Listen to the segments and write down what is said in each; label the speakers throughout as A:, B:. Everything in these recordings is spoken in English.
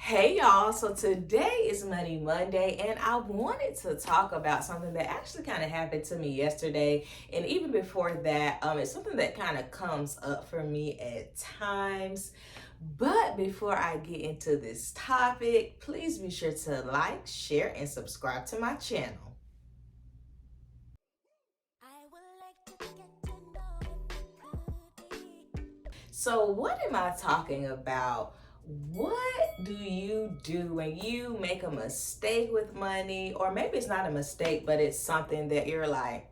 A: Hey y'all, so today is Money Monday, and I wanted to talk about something that actually kind of happened to me yesterday. And even before that, it's something that kind of comes up for me at times. But before I get into this topic, please be sure to like, share, and subscribe to my channel. So, what am I talking about? What do you do when you make a mistake with money? Or maybe it's not a mistake, but it's something that you're like,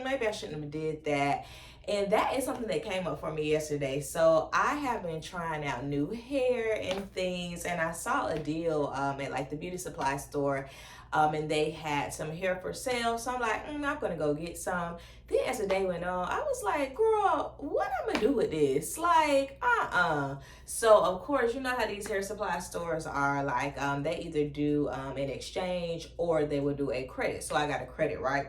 A: maybe I shouldn't have did that. And that is something that came up for me yesterday. So I have been trying out new hair and things, and I saw a deal at like the beauty supply store, and they had some hair for sale. So I'm like, I'm gonna go get some. Then as the day went on, I was like, girl, what I'm gonna do with this? Like, So of course, you know how these hair supply stores are like, they either do an exchange or they will do a credit. So I got a credit, right?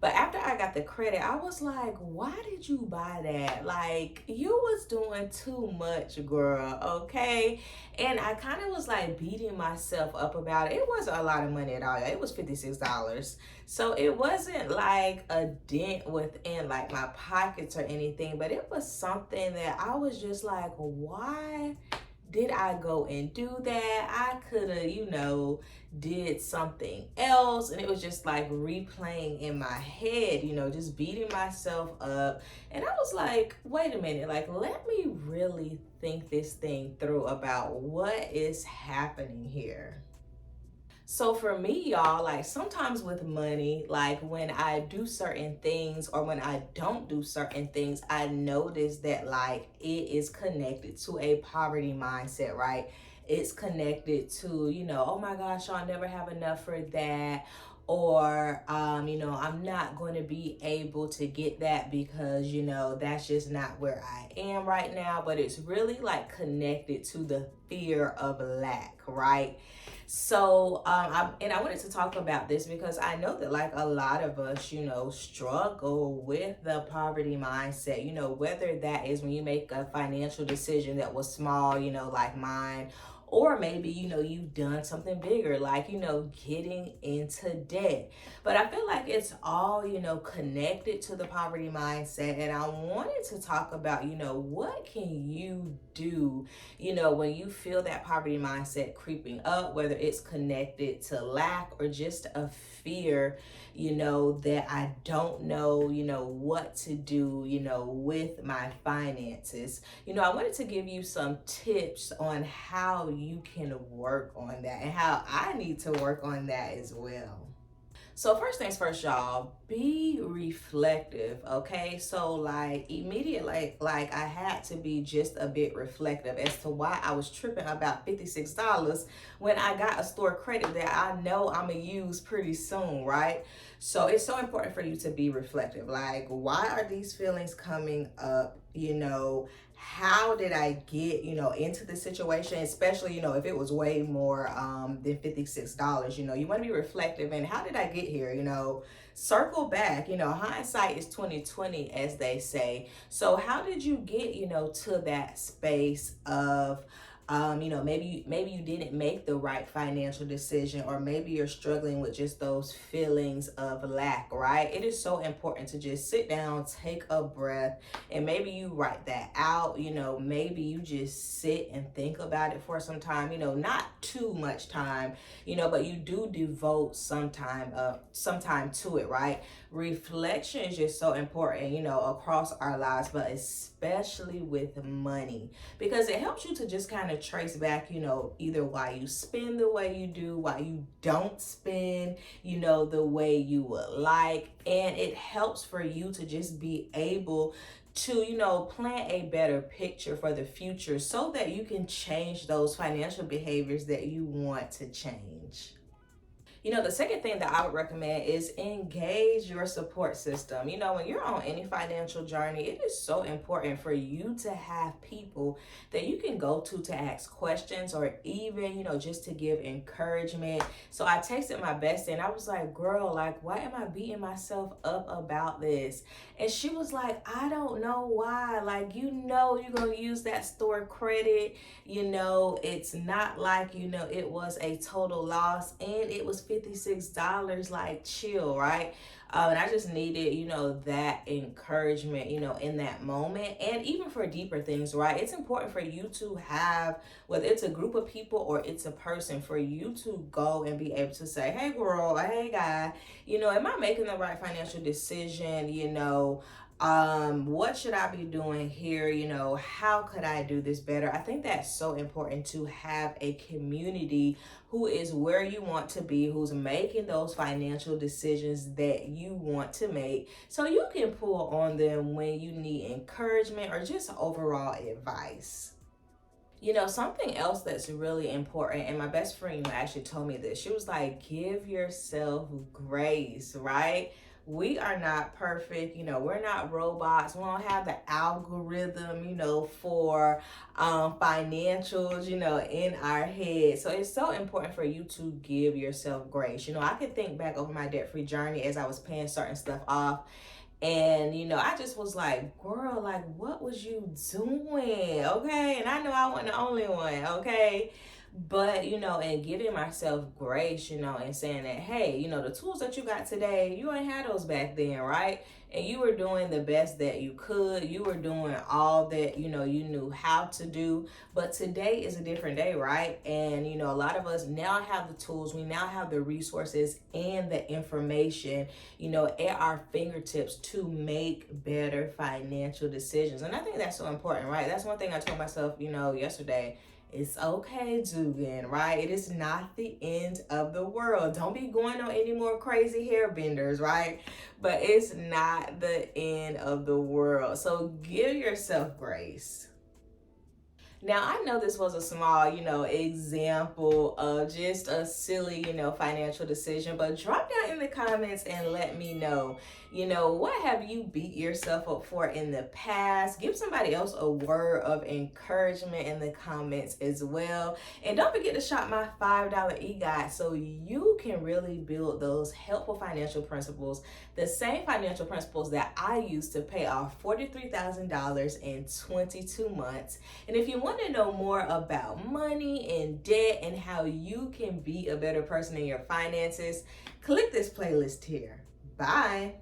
A: But after I got the credit, I was like, why did you buy that? Like, you was doing too much, girl, okay? And I kind of was like beating myself up about it. It wasn't a lot of money at all. It was $56. So it wasn't like a dent within like my pockets or anything, but it was something that I was just like, why did I go and do that? I could have, did something else. And it was just like replaying in my head, just beating myself up. And I was like, wait a minute, like, let me really think this thing through about what is happening here. So for me, y'all, like sometimes with money, like when I do certain things or when I don't do certain things, I notice that like it is connected to a poverty mindset, right? It's connected to, oh my gosh, I'll never have enough for that. Or, I'm not going to be able to get that because, that's just not where I am right now. But it's really like connected to the fear of lack, right? So, I wanted to talk about this because I know that like a lot of us, struggle with the poverty mindset, whether that is when you make a financial decision that was small, like mine, or maybe, you've done something bigger, like, getting into debt. But I feel like it's all, connected to the poverty mindset. And I wanted to talk about, what can you do, when you feel that poverty mindset creeping up, whether it's connected to lack or just a fear, that I don't know, what to do, with my finances. I wanted to give you some tips on how you can work on that and how I need to work on that as well. So first things first, y'all, be reflective, okay? So like immediately, like I had to be just a bit reflective as to why I was tripping about $56 when I got a store credit that I know I'm gonna use pretty soon, right? So it's so important for you to be reflective. Like, why are these feelings coming up? How did I get, into the situation, especially, if it was way more than $56, you want to be reflective and how did I get here, circle back, hindsight is 2020 as they say. So how did you get, to that space of maybe you didn't make the right financial decision, or maybe you're struggling with just those feelings of lack, right? It is so important to just sit down, take a breath, and maybe you write that out. Maybe you just sit and think about it for some time, not too much time, but you do devote some time to it, right? Reflection is just so important, across our lives, but especially with money, because it helps you to just kind of trace back, either why you spend the way you do, why you don't spend, the way you would like. And it helps for you to just be able to, plant a better picture for the future so that you can change those financial behaviors that you want to change. The second thing that I would recommend is engage your support system. When you're on any financial journey, it is so important for you to have people that you can go to ask questions, or even, just to give encouragement. So I texted my bestie and I was like, girl, like, why am I beating myself up about this? And she was like, I don't know why. Like, you're going to use that store credit. It's not like, it was a total loss, and it was $56. Like, chill, right? And I just needed, that encouragement, in that moment. And even for deeper things, right? It's important for you to have, whether it's a group of people or it's a person, for you to go and be able to say, hey, girl, hey, guy, am I making the right financial decision? What should I be doing here? How could I do this better? I think that's so important, to have a community who is where you want to be, who's making those financial decisions that you want to make, so you can pull on them when you need encouragement or just overall advice. Something else that's really important, and my best friend, actually told me this. She was like, give yourself grace, right? We are not perfect. We're not robots. We don't have the algorithm, for financials, in our head. So it's so important for you to give yourself grace. I can think back over my debt-free journey as I was paying certain stuff off. And, I just was like, girl, like, what was you doing? Okay. And I know I wasn't the only one. Okay. But, and giving myself grace, and saying that, hey, the tools that you got today, you ain't had those back then, right? And you were doing the best that you could. You were doing all that, you knew how to do. But today is a different day, right? And, a lot of us now have the tools. We now have the resources and the information, at our fingertips to make better financial decisions. And I think that's so important, right? That's one thing I told myself, yesterday. It's okay, Duggan, right? It is not the end of the world. Don't be going on any more crazy hair benders, right? But it's not the end of the world. So give yourself grace. Now, I know this was a small, example of just a silly, financial decision, but drop down in the comments and let me know, what have you beat yourself up for in the past? Give somebody else a word of encouragement in the comments as well. And don't forget to shop my $5 e-guide so you can really build those helpful financial principles, the same financial principles that I used to pay off $43,000 in 22 months. And if you want to know more about money and debt and how you can be a better person in your finances, click this playlist here. Bye.